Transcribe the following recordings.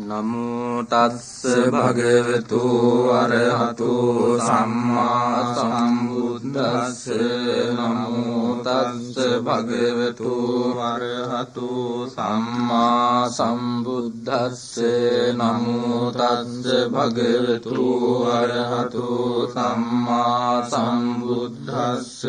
නමෝ තස්ස භගවතු අරහතෝ සම්මා සම්බුද්දස්ස නමෝ තස්ස භගවතු අරහතෝ සම්මා සම්බුද්දස්ස නමෝ තස්ස භගවතු අරහතෝ සම්මා සම්බුද්දස්ස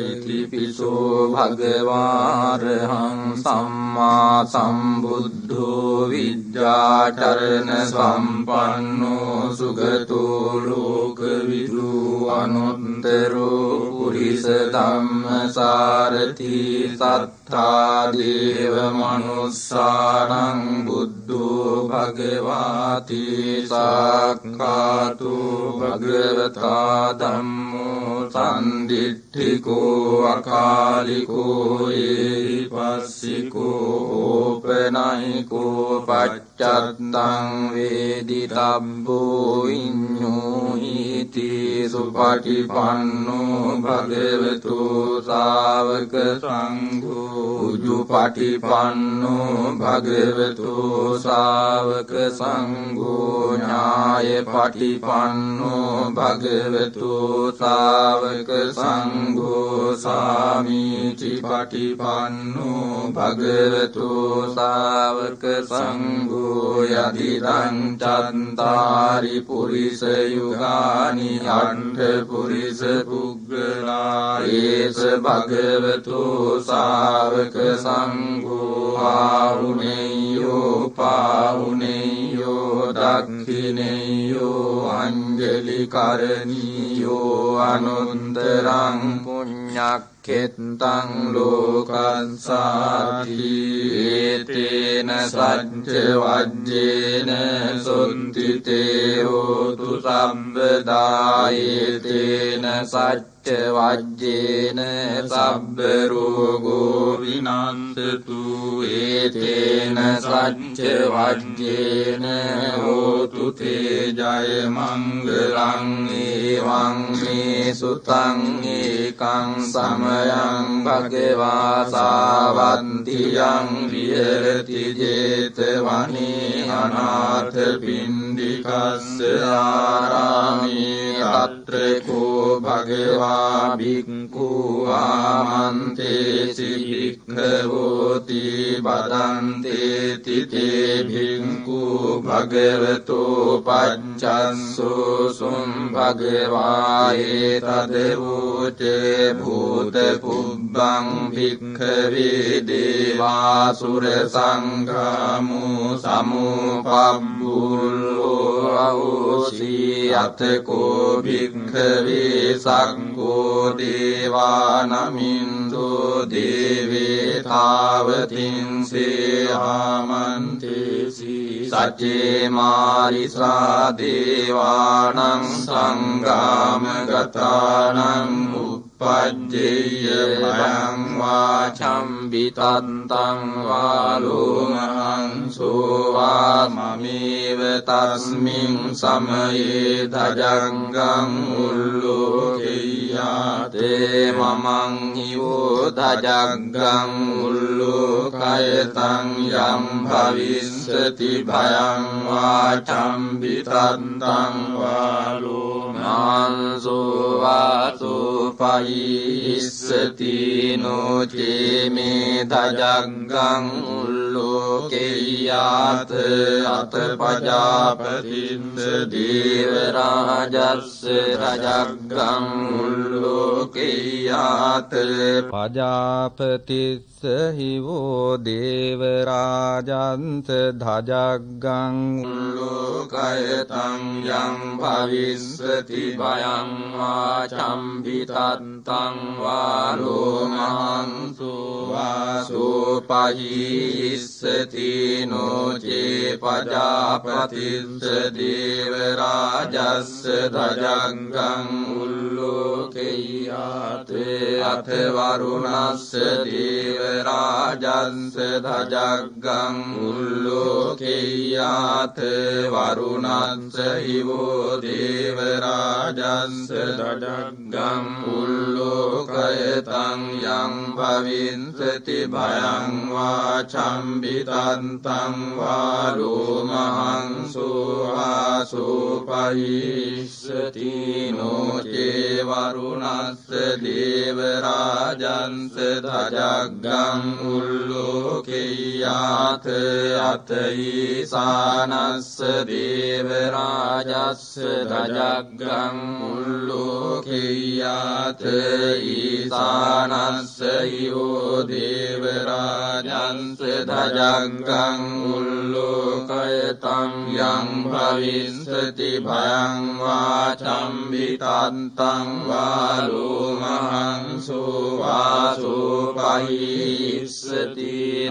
ඉතිපිසෝ භගවාරහං සම්මා සම්බුද්ධෝ විද්‍යාචරණ සම්පන්නෝ සුගතෝ ලෝකවිදු අනුත්තරෝ පුරිස ධම්මසාරති සත්තා දේව මනුස්සානං බුද්ධෝ භගවාති සක්ඛාතු භගවතා ධම්මෝ සම්දිට්ඨිකෝ අකාලිකෝ ඒහිපස්සිකෝ ඕපනයිකෝ පච්චත්තං වේදිතබ්බෝ විඤ්ඤෝ ඉති සුපටිපන්නෝ භගවතු ශාවක සංඝෝ උජුපටිපන්නෝ භගවතු ශාවක සංඝෝ ඥායපටිපන්නෝ භගවතු ශාවක සංඝෝ සාමීචි පටිපන්නෝ භගවතු ශාවක සංඝෝ යදිදං චත්තාරි පුරිස යුගානි අට්ඨ පුරිස පුග්ගලා ඒස භගවතු ශාවක සංඝෝ ආහුනේයෝ පාහුනේයෝ දක්ඛිනේයෝ අංජලි කරණීයෝ අනුන්තරං පුඤ්ඤක්ඛෙත්තං ලෝකස්සාති ඒතේන සච්ච වජ්ජේන සොන්තිතේ හෝතු සම්බදා ඒතේන සච්ච වජ්ජේන සබ්බ රෝගෝ විනන්තතු ඒතේන සච්ච වජ්ජේන හෝතු තේ ජය මංගලං ඒවං මේ සුතං ඒකං සමයං භගවා සාවන්තියං විහෙරති 제තවනේ අනාථ පින්ඩිකස්ස ආරාමේ తత్రకో භගවා භික්ඛු ආමන්තේසි භික්ඛවෝති බදන්තේති තේ භික්ඛු භගවතෝ පච්චස්සෝ සුම් භගවා ඒතදවෝචේ භූත පුබ්බං භික්ඛවේ දේවාසුර සංඝාමෝ සමුපබ්බුල්ලෝ අවසී අතකෝ භික්ඛවේ සක්ඛෝ දේවානමින්දෝ දේවේ තාවතින්සේ ආමන්තේසි සච්චේ මාරිසා දේවානං සංගාම ගතානං උප්පජ්ජේය භයං වාචම්බිතත්තං වාලෝමහං සෝවාමමේව තස්මින් සමයේ ධජංගං උල්ලෝකෙය්‍යාතේ මමං හිවෝ ධජංගං උල්ලෝකයතං යම් භවිස්සති භයං වාචම්බිතත්තං වාලෝමහං සෝවාසෝ පයිස්සති නොචේ මේ ධජංගං උල්ලෝකෙය්‍යාත අත පජාපතිස්ස දේව රාජස්ස රජග්ගං උල්ලෝකෙය්‍යාත පජාපතිස්ස හිවෝ දේව රාජන්ත ධජග්ගං උල්ලෝකයතං යං භවිස්සති භයං වාචම්බිතත්තං වාලෝමහං සෝවාසෝ පයිස්සති නොචේ පජාපතිස්ස දේව රාජස්ස ධජංගං උල්ලෝකෙය්‍යාත අත වරුණස්ස දේව රාජස්ස ධජංගං උල්ලෝකෙය්‍යාත වරුණස්ස හිවෝ දේව රාජස්ස ධජංගං උල්ලෝකයතං යං භවිස්සති භයං වාචම්බිතත්තං වාලෝමහං සුපාසුපහිස්සති නොචේ වරුණස්ස දේවරාජන්ස ධජග්ගං උල්ලෝකෙය්‍යාත අතයිසානස්ස දේවරාජස්ස ධජග්ගං උල්ලෝකෙය්‍යාත ඊසානස්ස යෝ දේවරාජන්ස ධජග්ගං උල්ලෝකයතං යං භවිස්සති භයං වාචම්බිතත්තං වාලෝමහං සෝවාසෝපහිස්සති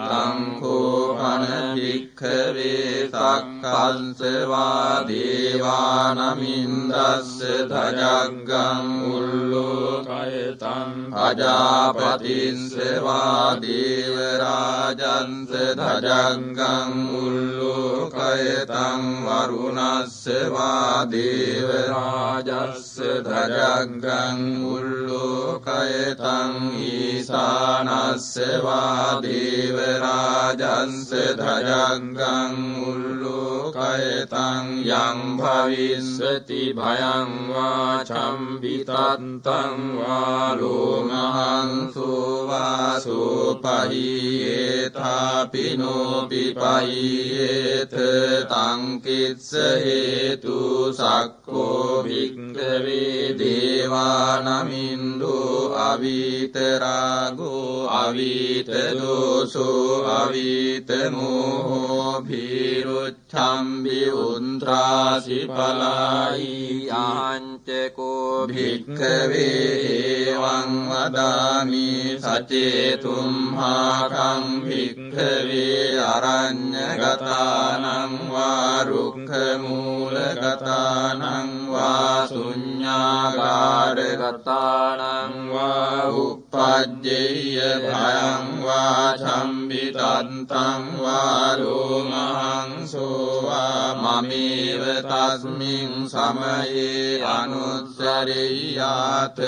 තං කෝපන භික්ඛවේ සක්කංස වා දේවානමින්දස්ස ධජග්ගං උල්ලෝකයතං අජාපතිස්ස වා දේවරාජන්ස ධජග්ගං උල්ලෝකයතං වරුණස්ස වා දේවරාජස්ස ධජග්ගං උල්ලෝකයතං ඊසානස්ස වා දේවරාජස්ස ධජග්ගං උල්ලෝකයතං යං භවිස්සති භයං වාචම්බිතත්තං වාලෝමහං සෝවාසෝපහියේතාපිනෝපි පහියේත තං කිස්ස හේතු සක්කෝ භික්ඛවේ දේවානමින්දෝ අවීතරාගෝ අවීතදෝසෝ අවීතමෝහෝ භීරුච්ඡම්බි උන්ත්‍රාසි පලායි ආංචකෝ භික්ඛවේ එවං වදාමි සචේතුම්හාකං භික්ඛවේ අරඤ්ඤගතානං වා රුක්ඛමූලගතානං වා ශුඤ්ඤාගාරගතානං වා උප්පජ්ජේය භයං වාචම්බිතත්තං වා ලෝමහං සෝවා මමේව තස්මින් සමයේ අනුස්සරෙය්‍යාත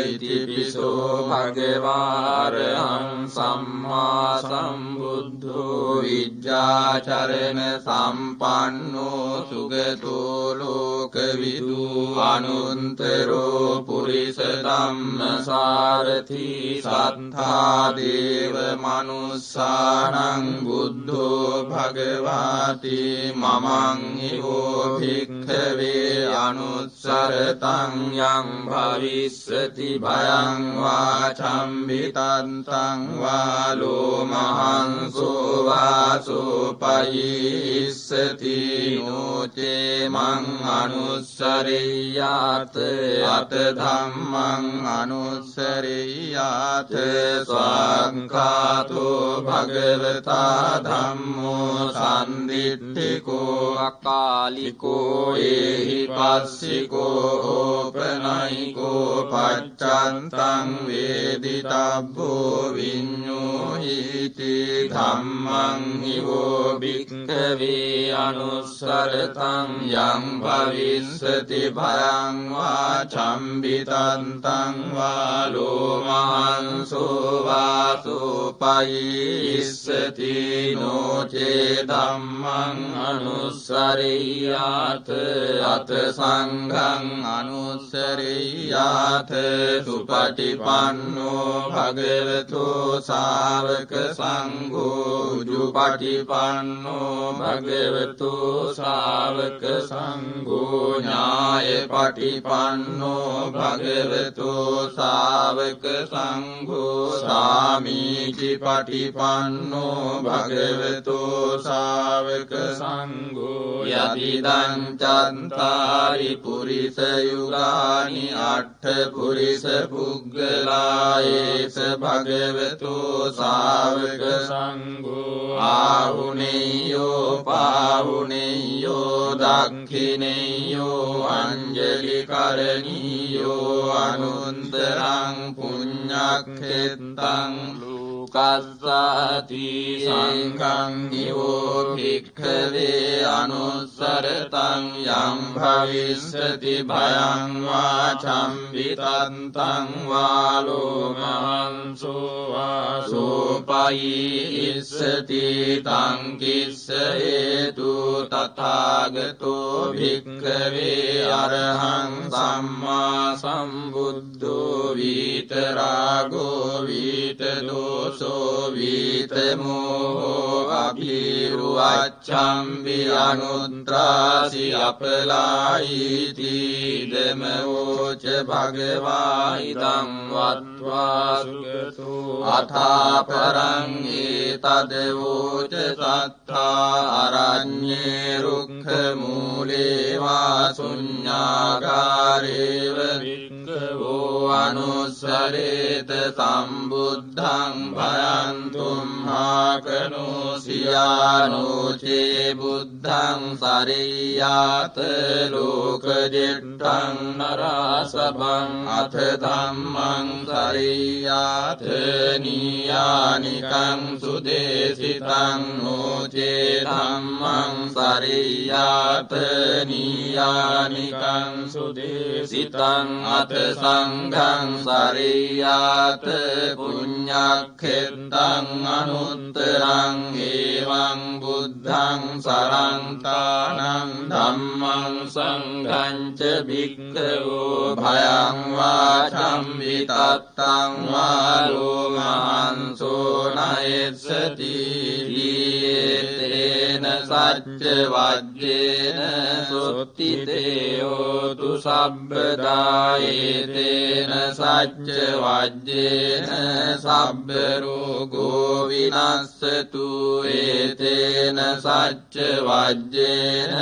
ඉතිපිසෝ භගවාරහං සම්මා සම්බුද්ධෝ විජ්ජාචරණ සම්පන්නෝ සුගතෝ ලෝකවිදු අනුන්තරෝ පුරිස ධම්මසාරථි සත්තා දේව මනුස්සානං බුද්ධෝ භගවාති මමං හිවෝ භික්ඛවේ අනුස්සරතං යං භවිස්සති භයං වාචම්බිතත්තං වාලෝමහං සෝවාසෝපහිස්සති නොචේ මං අනුස්සරෙය්‍යාත අත ධම්මං අනුස්සරෙය්‍යාත ස්වාංඛාතෝ භගවතා ධම්මෝ සම්දිට්ඨිකෝ අකාලිකෝ ඒහි පස්සිකෝ ඕපනයිකෝ පච්චන්තං වේදිතබ්බෝ විඤ්ඤෝහිති ධම්මං හිවෝ භික්ඛවේ අනුස්සරතං යං භවිස්සති භයං වාචම්බිතත්තං වාලෝමහං සෝවාසෝපහිස්සති නොචේ ධම්මං අනුස්සරෙය්‍යාත අත සංඝං අනුස්සරෙය්‍යාත සුපටිපන්නෝ භගවතෝ ශාවක සංඝෝ උජුපටිපන්නෝ භගවතෝ ශාවක සංඝෝ ඥායපටිපන්නෝ භගවතෝ ශාවක සංඝෝ සාමීචි පටිපන්නෝ භගවතෝ ශාවක සංඝෝ යතිදං චත්තාරි පුරිස යුගානි අට්ඨ පුරිස පුග්ගලායේස භගවතෝ ශාවක සංඝෝ ආහුනේයෝ පාහුනේයෝ දක්ඛිනේයෝ අංජලි කරණීයෝ අනුන්තරං පුඤ්ඤක්ඛෙත්තං ලෝකස්සාති සංඝං නිවෝ භික්ඛවේ අනුස්සරතං යං භවිස්සති භයං වාචම්බිතත්තං වාලෝමහං සෝවාසෝපහිස්සති තං කිස්ස හේතු තථාගතෝ භික්ඛවේ අරහං සම්මා සම්බුද්ධෝ විතරාගෝ විතදෝසෝ විතමෝහෝ අභිරුවච්ඡම්බි අනුත්‍රාසි අපලායිති දමෝච භගවා ඉදං වත්වා සුගතෝ අථාපරං ඒතදවෝච සත්තා අරඤ්ඤේ රුක්ඛ මූලේ වා ශුඤ්ඤාගාරේව වික්ඛවෝ අනුස්සරේත සම්බුද්ධං භයන්තුම් හාකනෝ සියානෝචේ බුද්ධං සරියාත ලෝකජෙට්ඨං නරාසබං අත ධම්මං සරියාත නීයානිකං සුදේසිතං නෝචේ ධම්මං සරියාත නීයානිකං සුදේසිතං අත සංඝං සරියාත පුඤ්ඤක්ඛෙත්තං අනුත්තරං එවං බුද්ධං සරන්තානං ධම්මං සංඝං ච භික්ඛවෝ භයං වාචම් විතත්තං වාලෝ මහන්සෝ නයස්සති ීතේන සච්ච වජ්ජේන සොත්තිතේයෝතු සබ්බදායේතේන සච්ච වජ්ජේන සබ්බ රෝගෝ විනස්සතු ඒතේන සච්ච වජ්ජේන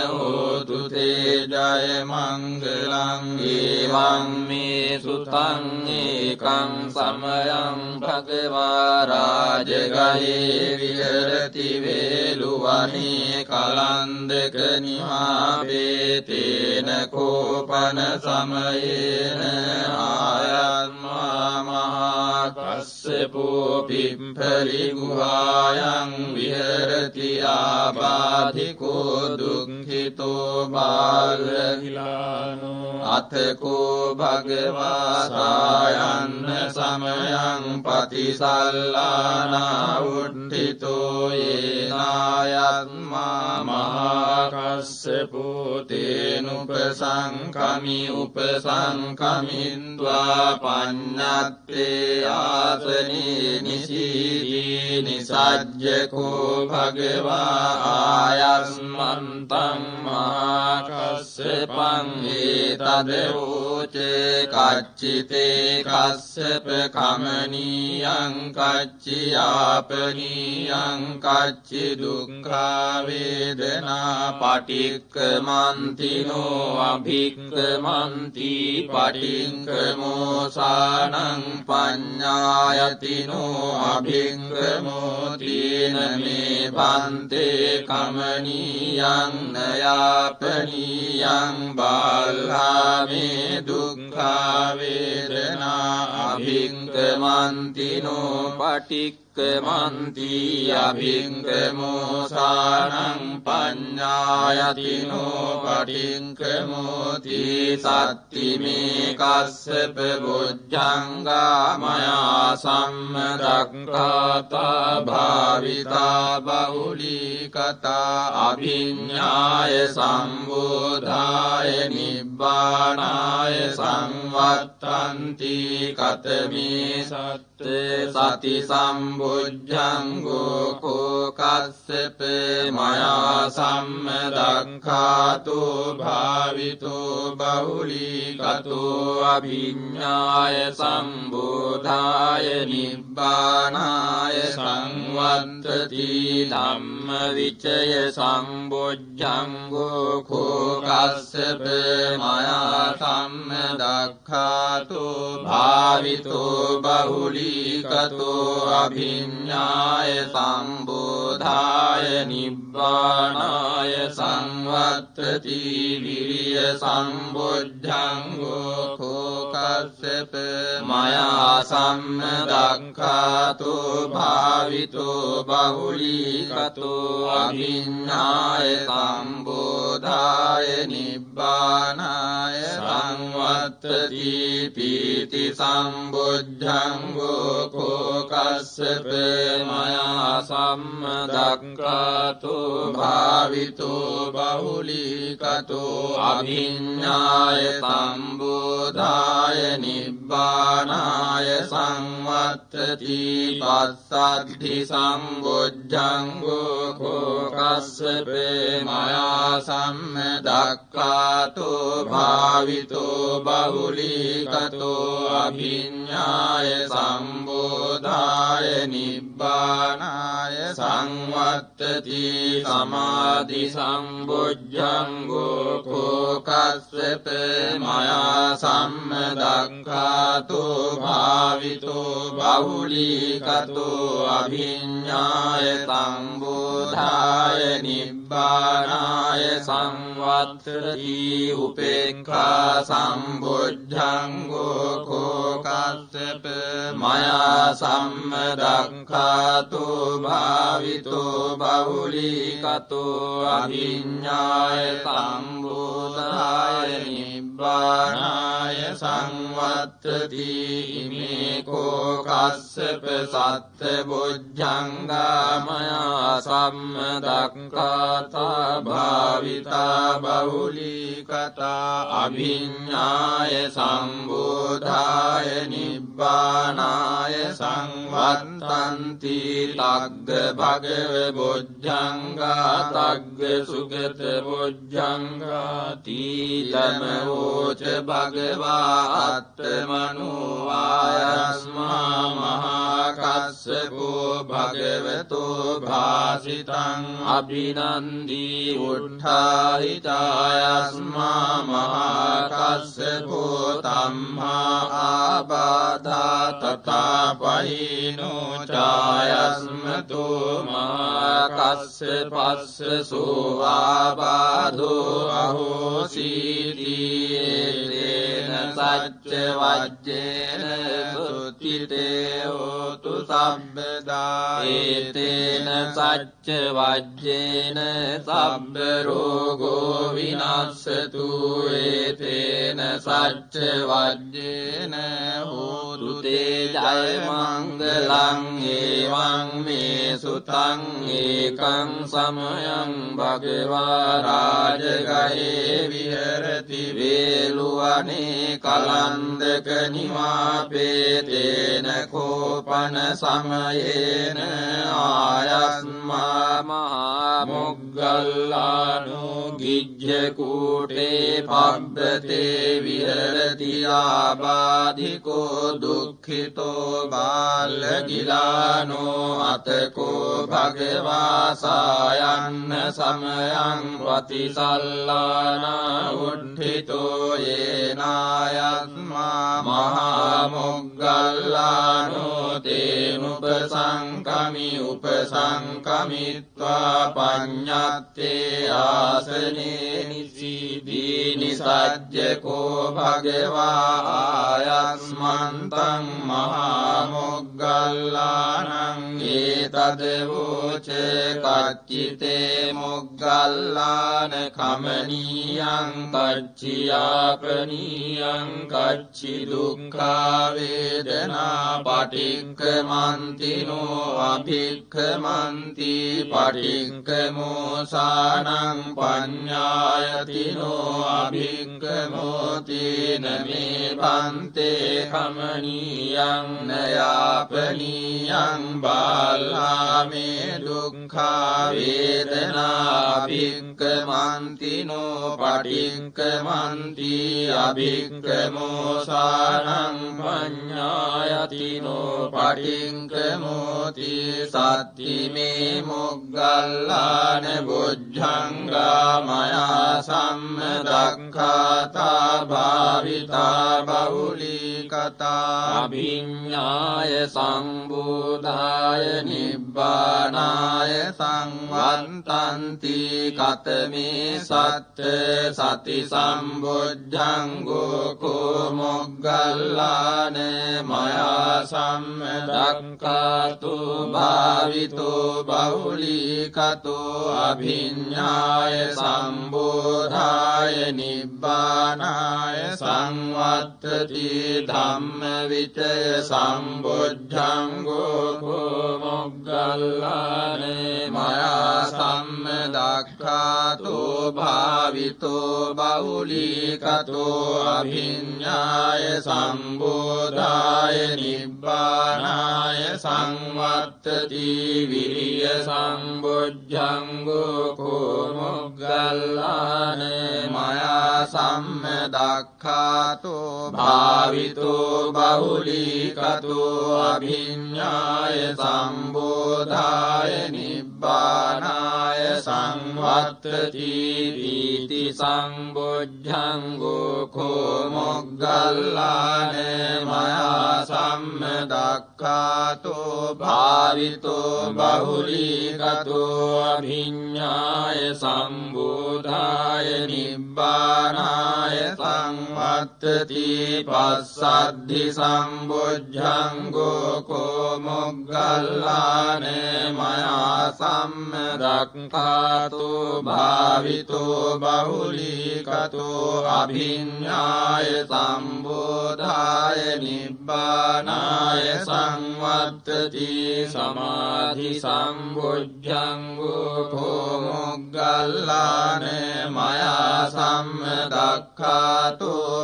හෝතු තේ ජය මංගලං ඒවං මේ සුතං ඒකං සමයං භගවා රාජගහේ විහෙරති වේලුවනේ කලන්දක නිමාපේතේන කෝපන සමයේන ආයත්මා මහා කස්සපෝ පිම්ඵලි ගුහායන් විහෙරති ආබාධිකෝ දුක්ඛිතෝ බාලහිලානෝ අතකෝ භගවා සායන්න සමයං පතිසල්ලානා උට්ඨිතෝ යේනායත්මා මහා කස්සපෝ තේනුපසංකමි උපසංකමින්ද්වා පඤ්ඤත්තේ ආසනේ නිසීදී නිසජ්ජකෝ භගවා ආයස්මන්තං මහා කස්සපං ඒතදෝචේ කච්චිතේ කස්සප කමනීයං කච්චියාපනීයං කච්චි දුක්ඛා වේදනා පටික්කමන්තිනෝ අභික්කමන්ති පටික්කමෝසානං පඤ්ඤායතිනෝ අභික්කමෝතින මේ පන්තේ කමනීයං නයාපනීයං බාල්හාමේ දුක්ඛා වේදනා අභික්කමන්තිනෝ පටික්කමන්ති අභික්කමෝසානං පඤ්ඤායතිනෝ පටික්කමෝති සත්තිමේ කස්සප බොජ්ජංගා මයා සම්මදක්ඛාතා භාවිතා බහුලීකතා අභිඤ්ඤාය සම්බෝධාය නිබ්බානාය සංවත්තන්ති කතමේ සති සම්බුද්ධංගෝ කෝ කස්සප මයා සම්මදක්ඛාතෝ භාවිතෝ බහුලීකතෝ අභිඤ්ඤාය සම්බෝධාය නිබ්බානාය සංවත්තති ධම්ම විචය සම්බොජ්ජංගෝ කෝ කස්සප මයා සම්මදක්ඛාතෝ භාවිතෝ බහුලීකතෝ අභිඤ්ඤාය සම්බෝධාය නිබ්බානාය සංවත්තති විරිය සම්බොජ්ජංගෝ කෝ කස්සප මයා සම්මදක්ඛාතෝ භාවිතෝ බහුලීකතෝ අභිඤ්ඤාය සම්බෝධාය නිබ්බානාය සංවත්තති संवत्तति पीति सम्बुद्धंगो को कस्यप मया सम्मदक्खातो भावितो बहुलीकतो अभिन्नाय सम्बोधाय निब्बानाय संवत्तति पස්සद्धि सम्बुद्धंगो को कस्यप मया सम्मदक्खातो भावितो बहुलीकतो अभिन्नाय सम्बोधाय निब्बानाय संवत्तति समाधि सम्बुद्धंगो को कस्यप मया सम्मदक्खातो भावितो बहुलीकतो अभिन्नाय सम्बोधाय निब्बानाय संवत्तति उपेक्षा सम्बुद्धंगो को कस्यप मया सम्मदक्खातो भावितो बहुलीकतो अभिन्नाय सम्बोधाय निब्बानाय संवत्तति इमे को कस्यप सत्तबुद्धंगा मया सम्मदक्खाता भाविता बहुलीकता अभिन्नाय सम्बोधाय निब्बानाय संवत्तन्ति तग्ग भगव बुद्धंगा तग्ग सुगत बुद्धंगा तीतमवोच भगवा आत्मनो आयस्मा महाकस्यपो भगवतो भासितं अभिनन्दी उट्ठाहितायस्मा महाकस्यपो तम्हा आबाधा तथा पहीनो चायस्मतो महाकस्यपस्य सो आबाधो अहोसीति तेन सच्च वज्रेण सुतिते होतु सब्बदा एतेन सच्च वज्रेण सब्ब रोगो विनाशतु एतेन सच्च वज्रेण होतु ते जय मंगलं एवं मे सुतं एकं समयं भगवा राजगहे विहरति वेलुवने कलन्दक निवापेतेन कोपन समयेन आयस्मा महामुग्गल्लानो गिज्जकूटे पब्बते विहरति आबाधिको दुःखितो बालगिलानो अतको भगवा सायन्न समयं प्रतिसल्लाना उड्ढितो येनायस्मा महामुग्गल्लानो तेनुपसङ्कमि उपसङ्कमित्वा पञ्ඤत्ते आसने निसज्य को भगवा आयस्मन्तं महामुग्गल्लानं एतद्वोच कच्चिते मुग्गल्लान कमनीयं कच्चियापनीयं कच्चि दुःखा वेदना पटिक्कमन्तिनो अभिक्कमन्ति पटिक्कमोसानं पඤ्ඤायतिनो अभिक्कमोति न मे भन्ते कमनीयं न यापनीयं बाला मे दुःखा वेदना अभिक्कमन्तिनो पटिक्कमन्ति अभिक्कमोसानं पඤ्ඤायतिनो पटिक्कमोति सत्तिमे मुग्गल्लान बुद्धंगा मया सम्मदक्खाता भाविता बहुलीकता अभिन्नाय सम्बोधाय निब्बानाय संवत्तन्ति कतमे सत्त सति सम्बुद्धंगो को मुग्गल्लान मया सम्मदक्खातो भावितो बहुलीकतो अभिन्नाय सम्बोधाय නිබ්බානාය සංවත්තති ධම්ම විචය සම්බුද්ධංගෝ කෝ මොග්ගල්ලානේ මයා සම්මදක්ඛාතෝ භාවිතෝ බහුලීකතෝ අභිඤ්ඤාය සම්බෝධාය නිබ්බානාය සංවත්තති විරිය සම්බුද්ධංගෝ කෝ මොග්ගල්ලානේ මයා සම්මදක්ඛාතෝ භාවිතෝ බහුලීකතෝ අභිඤ්ඤාය සම්බෝධාය නිබ්බානාය සංවත්තති වීති සම්බුද්ධංගෝ කෝ මොග්ගල්ලානේ මයා සම්මදක්ඛාතෝ භාවිතෝ බහුලීකතෝ අභිඤ්ඤාය සම්බෝධාය නිබ්බානාය සංවත්තති පස්සද්ධි සම්බුද්ධංගෝ කෝ මොග්ගල්ලානේ මයා සම්මදක්ඛාතෝ භාවිතෝ බහුලීකතෝ අභිඤ්ඤාය සම්බෝධාය නිබ්බානාය සංවත්තති සමාධි සම්බුද්ධංගෝ කෝ මොග්ගල්ලානේ මයා සම්මදක්ඛාතෝ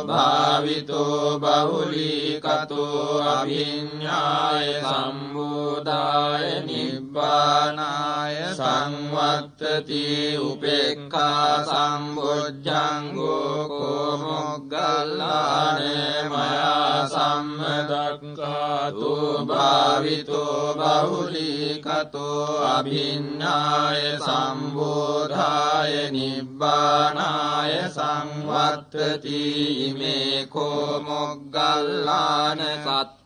භාවිතෝ බහුලීකතෝ අභිඤ්ඤාය සම්බෝධාය නිබ්බානාය සංවත්තති උපේක්ඛා සම්බුද්ධංගෝ කෝ මොග්ගල්ලානේ මයා සම්මදක්ඛාතෝ භාවිතෝ බහුලීකතෝ අභිඤ්ඤාය සම්බෝධාය නිබ්බානාය සංවත්තති ඉමේ කෝ මොග්ගල්ලාන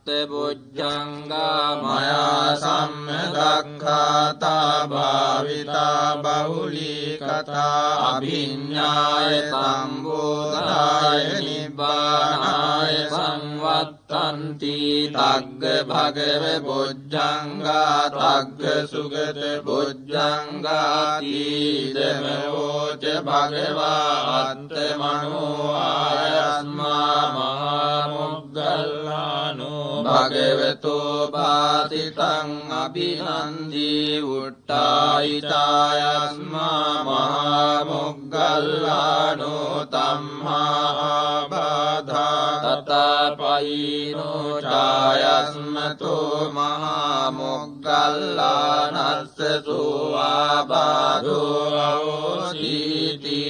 සත්බුද්ධංගා මයා සම්මදක්ඛාතා භාවිතා බහුලීකතා අභිඤ්ඤාය සම්බෝධාය නිබ්බානාය සංවත්තන්ති තග්ග භගව බුද්ධංගා තග්ග සුගත බුද්ධංගා තීදමෝච භගවා අත්තමනෝ ආයස්මා මහා මොග්ගල්ලානෝ භගවතෝ පාතිතං අභිනන්දී උට්ඨායිතායස්මා මහා මොග්ගල්ලානෝ තම්හා ආබාධා තතපයිනෝ ඡායස්මතෝ මහා මොග්ගල්ලානස්ස සෝආබාධෝ අවසීති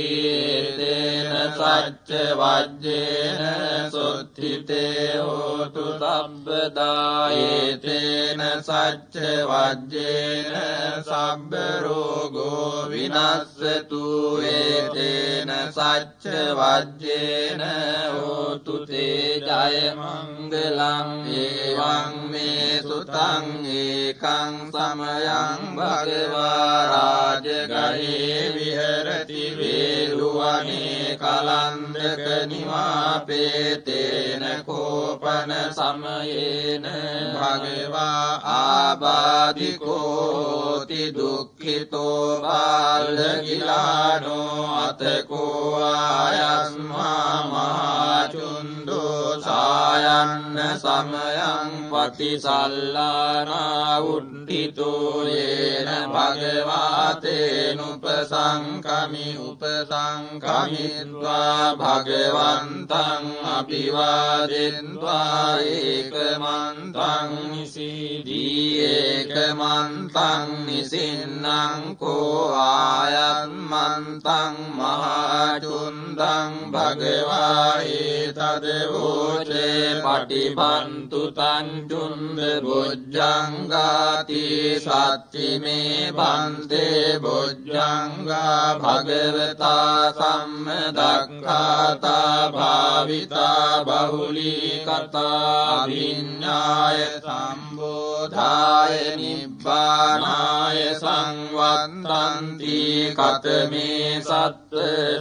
තේන සච්ච වජ්ජේන සුත්ථිතේ හෝතු සබ්බදායේතේන සච්ච වජ්ජේන සබ්බ රෝගෝ විනස්සතු ඒතේන සච්ච වජ්ජේන හෝතු තේ ජය මංගලං එවං මේ සුතං ඒකං සමයං භගවා රාජගහේ විහෙරති වේළුවනේ කලන්දක නිවාපේතේන කෝපන සමයේන භගවා ආබාධිකෝති දුක්ඛිතෝ බාලගිලානෝ අතකෝ ආයස්මා මහාචුන්දෝ සායන්න සමයං පටිසල්ලානා උද්ධිතෝ යේන භගවා තේනුපසංකමි උපසංකමිත්වා භගවන්තං අභිවාදෙත්වා ඒකමන්තං නිසීදී ඒකමන්තං නිසින්නං කෝ ආයන්මන්තං මහාචුන්දං භගවා ඒතදවෝචේ පටිපන්තු තංචුන්ද බොජ්ජංගාති සච්චිමේ බන්තේ බොජ්ජංගා භගවතා සම්මදක්ඛාතා භාවිතා බහුලීකතා අභිඤ්ඤාය සම්බෝධාය නිබ්බානාය සංවත්තන්ති කතමේ සත්ත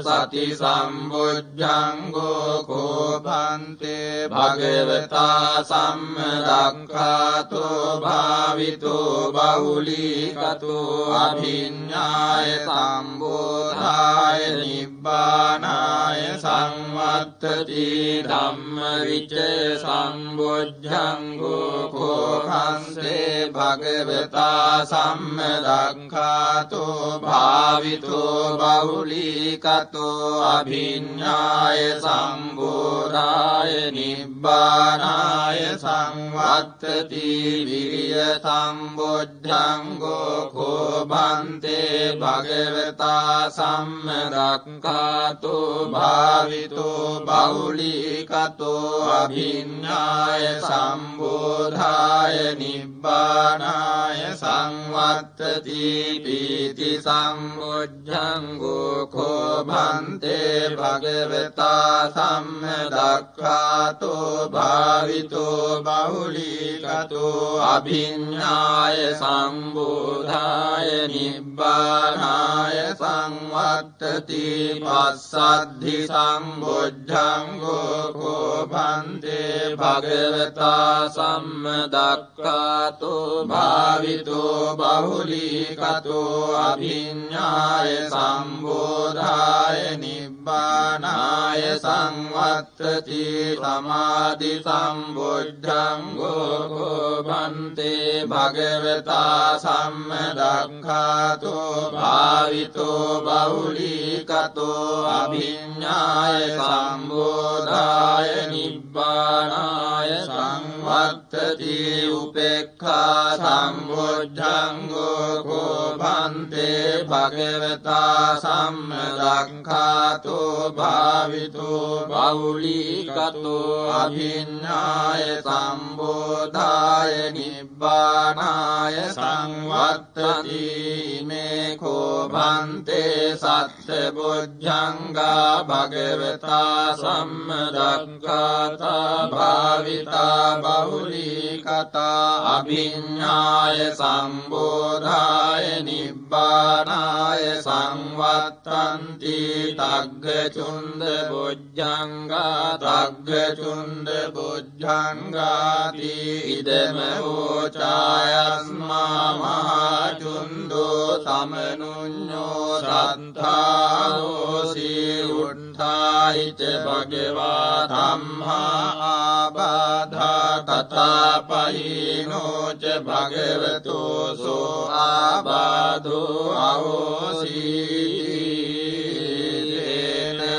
සති සම්බුද්ධංගෝ කෝපන්තේ භගවතා සම්මදක්ඛාතෝ භාවිතෝ බහුලීකතෝ අභිඤ්ඤාය සම්බෝධාය නිබ්බානාය වත්තති ධම්ම විචය සම්බොජ්ජංගෝ කෝඛන්සේ භගවතා සම්මදක්ඛාතෝ භාවිතෝ බහුලීකතෝ අභිඤ්ඤාය සම්බෝධාය නිබ්බානාය සංවත්තති විරිය සම්බොජ්ජංගෝ කෝභන්තේ භගවතා සම්මදක්ඛාතෝ භාවිතෝ බහුලීකතෝ අභිඤ්ඤාය සම්බෝධාය නිබ්බානාය සංවත්තති පීති සම්බොජ්ජංගෝ කෝභන්තේ භගවතා සම්මදක්ඛාතෝ භාවිතෝ බහුලීකතෝ අභිඤ්ඤාය සම්බෝධාය නිබ්බානාය සංවත්තති පස්සද්ධි සම්බොජ්ජංගෝ කෝභන්තේ භගවතා සම්මදක්ඛාතෝ භාවිතෝ බහුලීකතෝ අභිඤ්ඤාය සම්බෝධාය නිබ්බානාය සංවත්තති සමාධි සම්බොජ්ජංගෝ කෝභන්තේ භගවතා සම්මදක්ඛාතෝ භාවිතෝ බහුලීකතෝ අභිඤ්ඤාය සම්බෝධාය නිබ්බානාය සංවත්තති උපේක්ඛා සම්බොජ්ජංගෝ කෝභන්තේ භගවතා සම්මදක්ඛාතෝ භාවිතෝ බහුලීකතෝ අභිඤ්ඤාය සම්බෝධාය නිබ්බානාය සංවත්තති මේ කෝභන්තේ සත්බොජ්ජංගා භගවතා සම්මදක්ඛාතා භාවිතා බහුලීකතා අභිඤ්ඤාය සම්බෝධාය නිබ්බානාය සංවත්තන්ති තග්ගචුන්ද බොජ්ජංගා තග්ගචුන්ද බොජ්ජංගාති ඉදම වෝචායස්මා මහචුන්දෝ තමනුඤ්ඤෝ සත්තාෝසි උත්ථායිච භගවා ධම්මා ආබාධා තථාපයිනෝ ච භගවතෝ සෝ ආබාධෝ අවසීතේන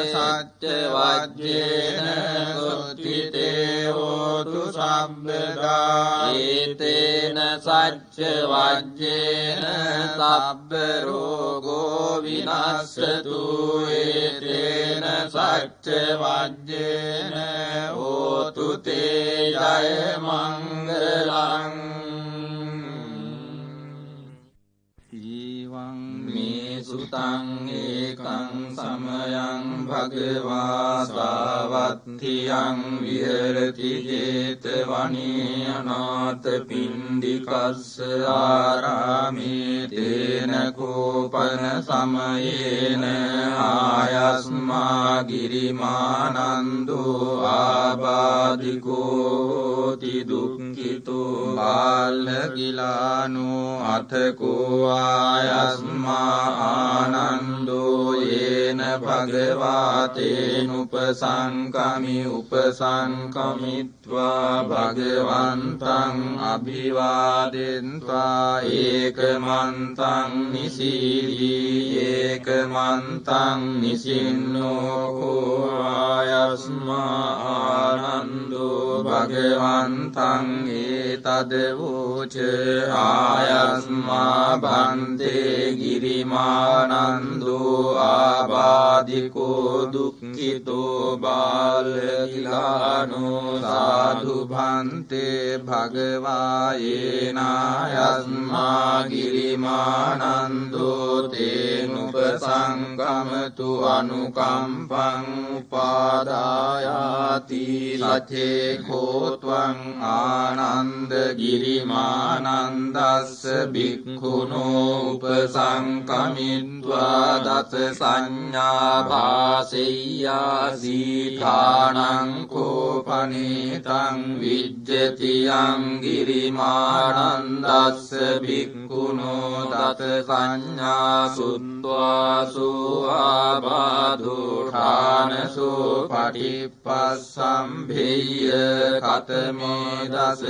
සච්ච වජ්ජේන සුත්තිතේ හෝතු සම්බදා ඒතේන සච්ච වජ්ජේන සබ්බ රෝගෝ විනස්සතු ඒතේන සච්ච වජ්ජේන හෝතු තේ ජය මංගලං ඊවං මේ සුතං ඒකං සමයං භගවා සාවත්තියං විහෙරති ජේතවනේ අනාථ පිණ්ඩිකස්ස ආරාමේ තේන කෝපන සමයේන ආයස්මා ගිරිමානන්දෝ ආබාධිකෝ ති දුක්ඛිතෝ බාලකිලානෝ අතකෝ ආයස්මා ආනන්දෝ යේන භගවාතේනුපසංකමි උපසංකමිත්වා භගවන්තං අභිවාදෙන්त्वा ඒකමන්තං නිසීදී ඒකමන්තං නිසින්නෝ කෝ ආයස්මා ආනන්දෝ භගවන්තං ඒතදවෝච ආයස්මා භන්තේ ගිරිමානන්දෝ ආබාධිකෝ දුක්ඛිතෝ බාලකිලානෝ සාධු භන්තේ භගවා යේනායස්මා ගිරිමානන්දෝ තේනුපසංගමතු අනුකම්පං උපාදායාති සචේ කෝත්වං ආනන්ද ගිරිමානන්දස්ස භික්ඛුනෝ උපසංකමිත්වා දස සංඥා භාසෙය්‍යාසීඨානං කෝපනේතං විජ්ජති යං ගිරිමානන්දස්ස භික්ඛුනෝ දස සංඥා සුත්වා සුආබාධෝ ඨාන පනසෝ පටිපස්සම්භේය කතමේ දස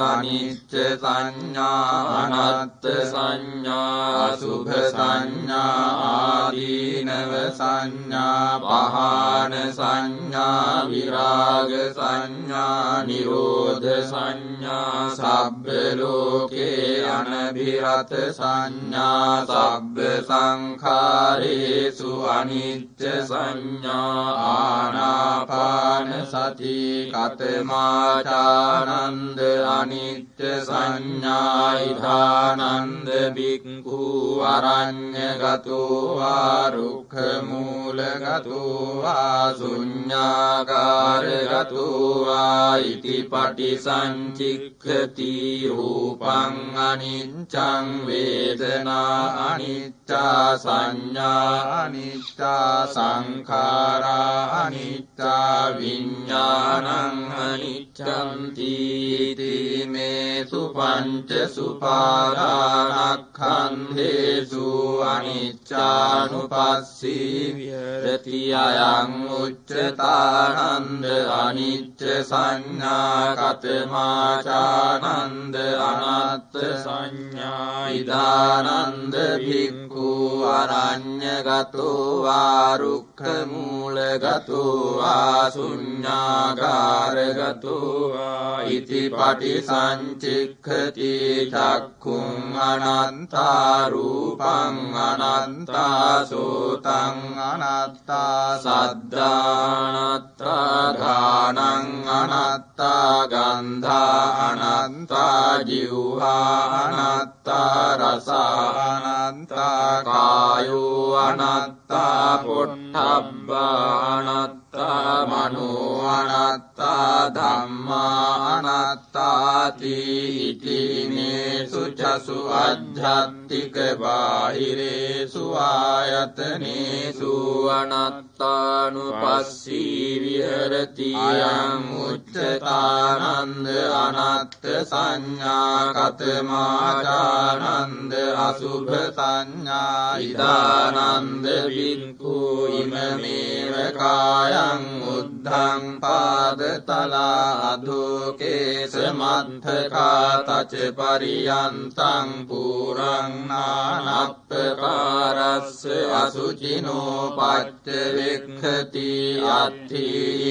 අනිච්ච සංඥා අනත්ත් සංඥා අසුභ සංඥා ආදීනව සංඥා පහාන සංඥා විරාග සංඥා නිරෝධ සංඥා සබ්බ ලෝකේ අනභිරත සංඥා සබ්බ සංඛාරේසු අනිච්ච සංඥා ආනාපාන සති කතමාචානන්ද අනිච්ච සංඥා ඉදානන්ද බික්ඛු අරඤ්ඤගතෝ වා රුක්ඛ මූලගතෝ වා ශුඤ්ඤාකාරගතෝ වා ඉති පටිසංචික්ඛති රූපං අනිච්ඡං වේදනා අනිච්චා සංඥා අනිච්චා සංඛාරා අනිච්චා විඥානං අනිච්ඡන්ති මේසු පංච සුපාදානක්ඛන්ධේසු අනිච්චානුපස්සී විහෙරති අයං උච්චතානන්ද අනිච්ච සංඥා කතමාචානන්ද අනත්ත් සංඥා ඉදානන්ද භික්ඛු අරඤ්ඤගතෝ වා රුක්ඛ මූලගතෝ වා ශුඤ්ඤාකාරගතෝ වා ඉති පටිසංචික්ඛති චක්ඛුං අනන්තා රූපං අනන්තා සෝතං අනත්තා සද්ධානත්තා ඝානං අනත්තා ගන්ධා අනත්තා ජීවහා අනත්තා රසා අනත්තා කායෝ අනත්තා පොට්ඨබ්බා අනත්තා මනෝ අනත්තා ධම්මා අනත්තාති ඉති මේසු චසු අධ්‍යාත්තික බාහිරේසු ආයතනේසු අනත්තානුපස්සී විහෙරති අයං උච්චතානන්ද අනත්ත් සංඥා කතමාචානන්ද අසුභ සංඥා ඉදානන්ද බික්ඛු ඉමමේව කායං උද්ධං පාදතලා අධෝකේස මද්ධකා තච පරියන්තං පුරං නානප්පකාරස්ස අසුචිනෝ පච්ච වෙක්ඛති අත්ථි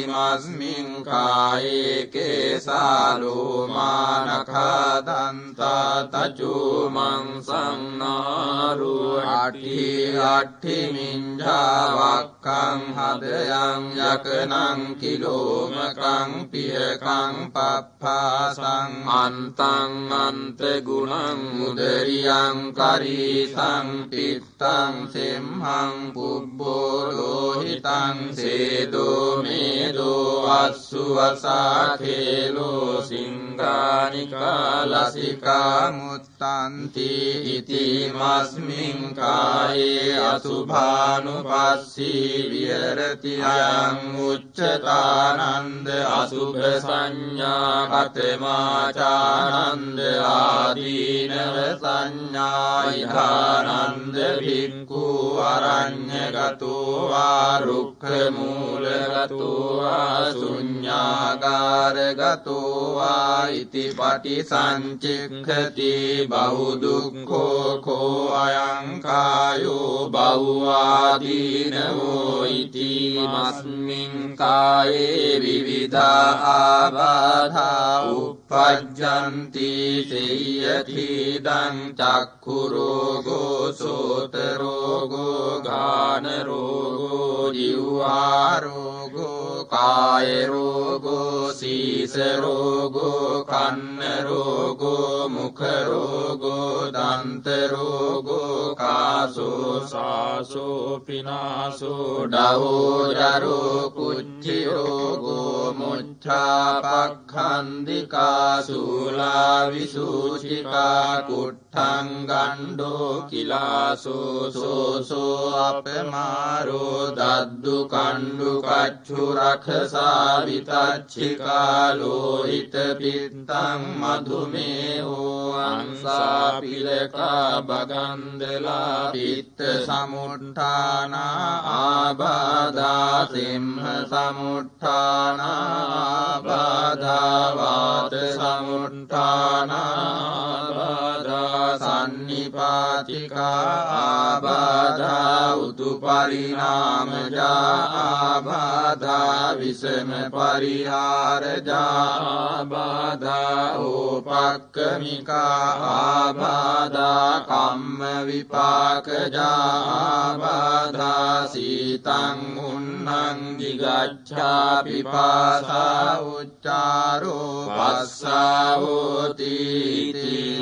මස්මින් කායේ කේසාලෝ මානඛා දන්තා තචෝ මං සංනාරෝ අට්ඨි මිඤ්ඤා වක්ඛං හදයන් යකනං කිලෝමකං පියකං පප්පාසං අන්තං අන්ත ගුණං උදරියං කරීසං පිත්තං සෙම්හං පුබ්බෝ ලෝහිතං සේදෝ මේදෝ අස්සු අසාඛේලෝ සිංගානිකා ලසිකා මුත්තන්ති ඉති මස්මින් කායේ අසුභානුපස්සී විහෙරති අයං උච්චතානන්ද අසුභ සංඥා කතමාචානන්ද ආදීනව සංඥා ඉධානන්ද භික්ඛු අරඤ්ඤගතෝ වා රුක්ඛ මූලගතෝ වා ශුඤ්ඤාකාරගතෝ වා ඉති පටිසංචික්ඛති බහුදුක්ඛෝ කෝ අයං කායෝ බහුආදීනවෝ ඉති මස්මින් කායේ විවිධා ආබාධා උප්පජ්ජන්ති සේයති දං චක්ඛු රෝගෝ සෝත රෝගෝ ගාන රෝගෝ ජීවා රෝගෝ කාය රෝගෝ සීස රෝගෝ කන්න රෝගෝ මුඛ රෝගෝ දන්ත රෝගෝ කාසෝ සාසෝ පිනාසෝ ඩවෝ ජරෝ කුච්චි රෝගෝ මුච්ඡා පක්ඛන්දිකා සූලා විසූචිකා කුට්ඨ අට්ඨං ගණ්ඩෝ කිලාසෝ සෝසෝ අපමාරෝ දද්දු කණ්ඩු කච්චු රක්ඛසා විතච්චිකා ලෝහිත පිත්තං මධුමේහෝ අංසා පිලකා බගන්දලා පිත්ත සමුට්ඨාන ආබාධා සිම්හ සමුට්ඨාන ආබාධා වාත සමුට්ඨාන ආබාධා සන්නිපාතිකා ආබාධා උතු පරිණාමජා ආබාධා විසම පරිහාරජා ආබාධා ඕපක්කමිකා ආබාධා කම්ම විපාකජා ආබාධා සීතං උන්නං දිගච්ඡා පිපාසා උච්චාරෝ පස්සාවෝති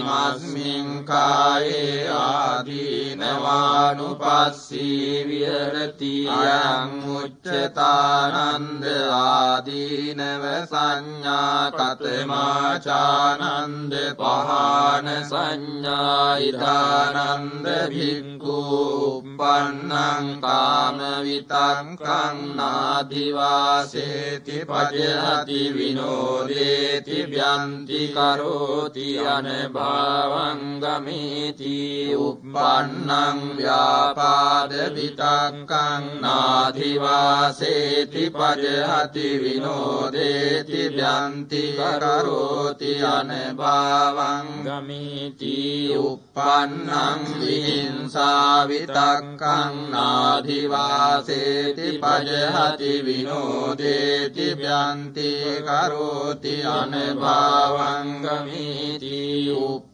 මස්මින් කායේ ආදීනවානුපස්සී විහෙරති අයං උච්චතානන්ද ආදීනව සංඥා කතමාචානන්ද පහාන සංඥා ඉදානන්ද භික්ඛු උප්පන්නං කාම විතක්කං නාදිවාසේති පජහති විනෝදේති ව්‍යන්ති කරෝති අනභාවං ගමේති උප්පන්නං ව්‍යාපාද විතක්කං නාදිවාසේති පජහති විනෝදේති ව්‍යන්ති කරෝති අනභාවං ගමේති උප්පන්නං විහිංසා විතක්කං නාදිවාසේති පජහති විනෝදේති ව්‍යන්ති කරෝති අනභාවං ගමේති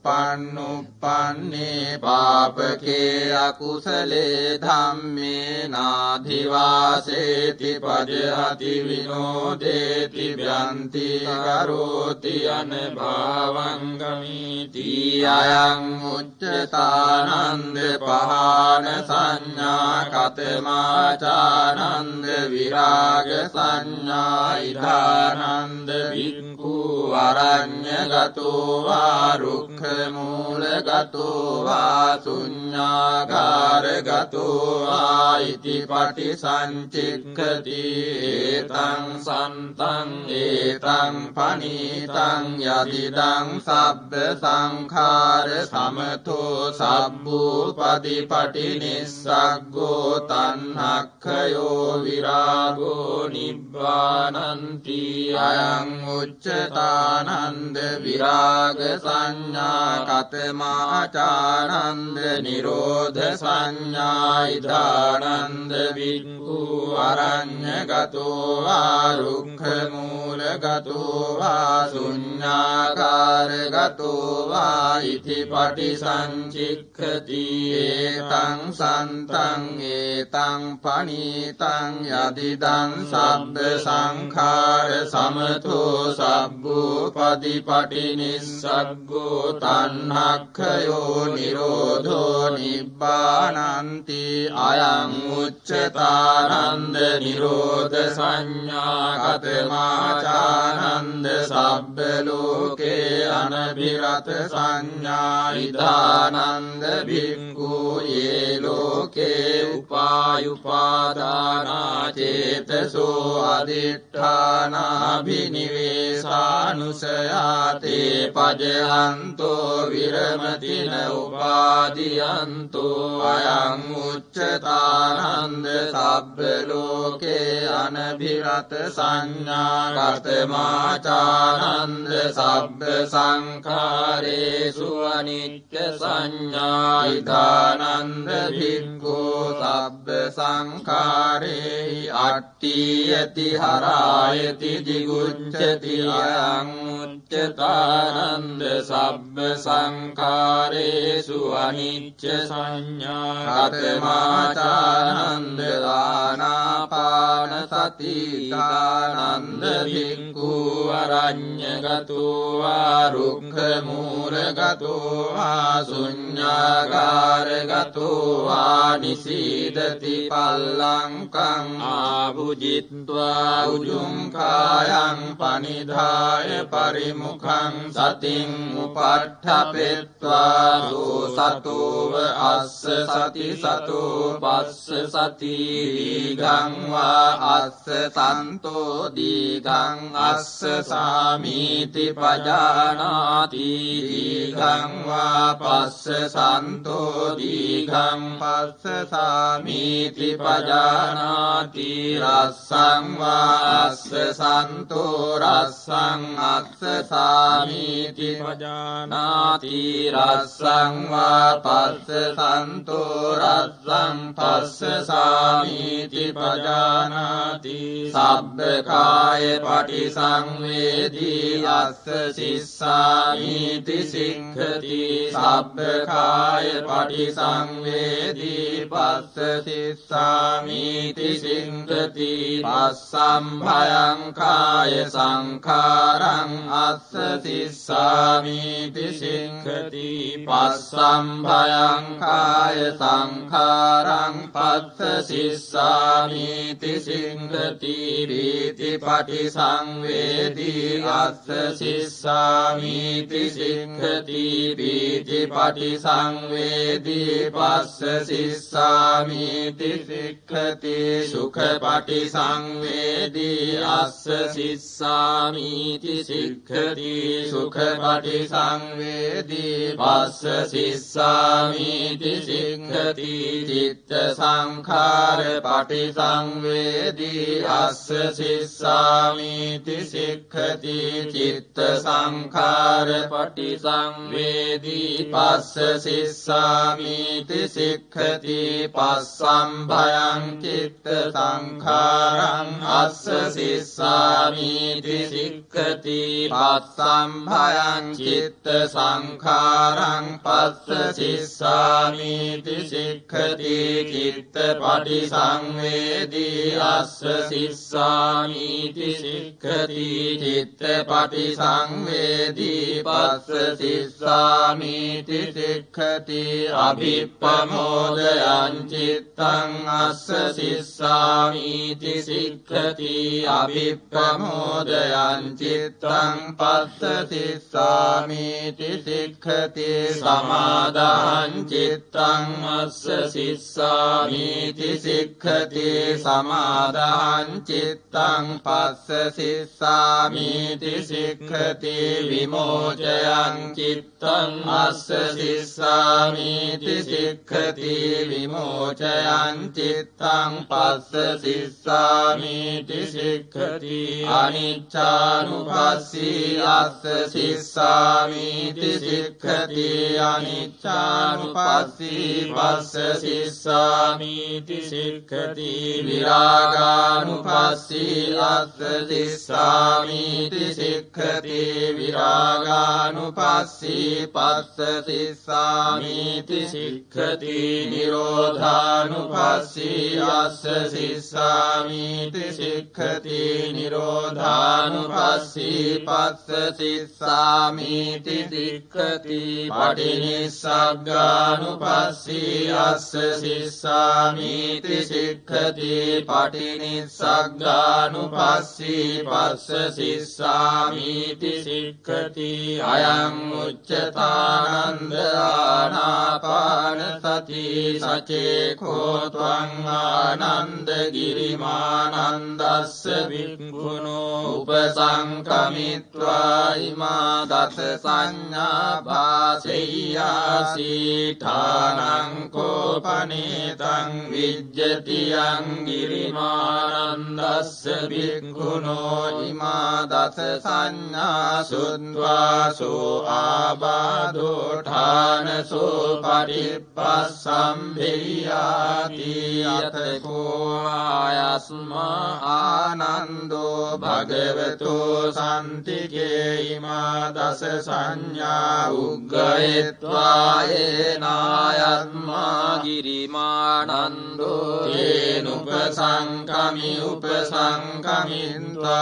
උප්පන්නුප්පන්නේ පාපකේ අකුසලේ ධම්මේ නාධිවාසේති පජහති විනෝදේති ව්‍යන්ති කරෝති අනභාවං ගමේති අයං උච්චතානන්ද පහාන සංඥා කතමාචානන්ද විරාග සංඥා ඉදානන්ද භික්ඛු අරඤ්ඤගතෝ වා රුක්ඛ මූලගතෝ වා ශුඤ්ඤාගාරගතෝ වා ඉති පටිසංචික්ඛති ඒතං සන්තං ඒතං පනීතං යදිදං සබ්බ සංඛාර සමතෝ සබ්බූපදීපටි නිස්සග්ගෝ තණ්හක්ඛයෝ විරාගෝ නිබ්බානන්ති අයං උච්චතානන්ද විරාග සංඥා කතමාචානන්ද නිරෝධ සංඥා ඉදානන්ද භික්ඛු අරඤ්ඤගතෝ වා රුක්ඛ මූලගතෝ වා ශුඤ්ඤාකාරගතෝ වා ඉති පටිසංචික්ඛති ඒතං සන්තං ඒතං පනීතං යදිදං සබ්බ සංඛාර සමතෝ සබ්බූපදීපටි නිස්සග්ගෝ තණ්හක්ඛයෝ නිරෝධෝ නිබ්බානන්ති අයං උච්චතානන්ද නිරෝධ සංඥා කතමාචානන්ද සබ්බ ලෝකේ අනබිරත සංඥා ඉදානන්ද භික්ඛු යේ ලෝකේ උපායුපාදානා චේතසෝ අදිඨානාභිනිවේසානුසයාතේ පජහන්තෝ විරමතින උපාදීයන්තෝ අයං උච්චතානන්ද සබ්බ ලෝකේ අනබිරත සංඥා කතමාචානන්ද සබ්බ සංඛාරේසු අනිච්ච සංඥා ඉදානන්ද භික්ඛු සබ්බ සංඛාරේ අට්ඨියති හරායති දිගුච්ඡති අයං උච්චතානන්ද සබ්බ සංඛාරේසු අනිච්ච සංඥා කතමාචානන්ද ආනාපාන පතිතානන්ද භික්ඛු අරඤ්ඤගතෝ වා රුක්ඛ මූලගතෝ වා ශුඤ්ඤාගාරගතෝ වා නිසීදති පල්ලංකං ආභුජිත්වා උජුං කායං පනිධාය පරිමුඛං සතින් උපට්ඨපෙත්වා සතෝව අස්ස සති සතෝ පස්ස සති දීඝං වා අස්ස සන්තෝ දීඝං අස්ස සාමීති පජානාති දීඝං වා පස්ස සන්තෝ දීඝං පස්ස සාමීති පජානාති රස්සං වා අස්ස සන්තෝ රස්සං අස්ස සාමීති පජානාති රස්සං වා පස්ස සන්තෝ රස්සං පස්ස සාමීති පජානාති සබ්බකාය පටිසංවේදී අස්ස සිස්සාමීති සික්ඛති සබ්බකාය පටිසංවේදී පස්ස සිස්සාමීති සික්ඛති පස්සම්භයං කාය සංඛාරං අස්ස සිස්සාමීති සික්ඛති පස්සම්භයං කාය සංඛාරං පස්ස සිස්සාමීති සික්ඛති වීති පටිසංවේදී අස්ස සිස්සාමීති සික්ඛති වීති පටිසංවේදී පස්ස සිස්සාමීති සික්ඛති සුඛ පටිසංවේදී අස්ස සිස්සාමීති සික්ඛති සුඛ පටිසංවේදී පස්ස සිස්සාමීති සික්ඛති චිත්ත සංඛාර පටිසංවේදී අස්ස සිස්සාමීති සික්ඛති චිත්ත සංඛාර පටිසංවේදී පස්ස සිස්සාමීති සික්ඛති පස්සම්භයං චිත්ත සංඛාරං අස්ස සිස්සාමීති සික්ඛති පස්සම්භයං චිත්ත සංඛාරං පස්ස සිස්සාමීති සික්ඛති චිත්ත පටිසංවේදී අස්ස සිස්සාමීති සික්ඛති චිත්ත පටිසංවේදී පස්ස සිස්සාමීති සික්ඛති අභිප්පමෝදයං චිත්තං අස්ස සිස්සාමීති සික්ඛති අභිප්පමෝදයං චිත්තං පස්ස සිස්සාමීති සික්ඛති සමාදාං චිත්තං අස්ස සිස්සාමීති සික්ඛති සමාදාං චිත්තං පස්ස සිස්සාමීති සික්ඛති විමෝචයං චිත්තං අස්ස සිස්සාමීති සික්ඛති විමෝචයං චිත්තං පස්ස සිස්සාමීති සික්ඛති අනිච්ඡානුපස්සී අස්ස සිස්සාමීති සික්ඛති අනිච්ඡානුපස්සී පස්ස සිස්සාමීති සික්ඛති විරාගානුපස්සී අස්ස සිස්සාමීති සික්ඛති විරාගානුපස්සී පස්ස සිස්සාමීති සික්ඛති නිරෝධානුපස්සී අස්ස සිස්සාමීති සික්ඛති නිරෝධානුපස්සී පස්ස සිස්සාමීති සික්ඛති පටිනිස්සග්ගානුපස්සී අස්ස සිස්සාමීති සික්ඛති පටිනිස්සග්ගානුපස්සී පස්ස සිස්සාමීති සික්ඛති අයං උච්චතානන්ද ආනාපාන සති සචේකෝ ත්වං ආනන්ද ගිරිමානන්දස්ස වික්ඛුනෝ උපසංකමිත්වා ඉමා දස සංඥා භාසෙය්‍යාසීඨානං කෝපනේතං විජ්ජති යං ගිරිමානන්දස්ස වික්ඛුනෝ ඉමා දස සංඥා සුත්වාසෝ ආබාධෝ ඨානසෝ පරිප්පස්සම්භේයාති යතකෝ ආයස්මා ආනන්දෝ භගවතෝ සම්තිකේ ඉමා දස සංඥා උග්ගයත්වා යේනායස්මා ගිරි गिरिमानन्दो තේනුපසංකමි උපසංකමින්වා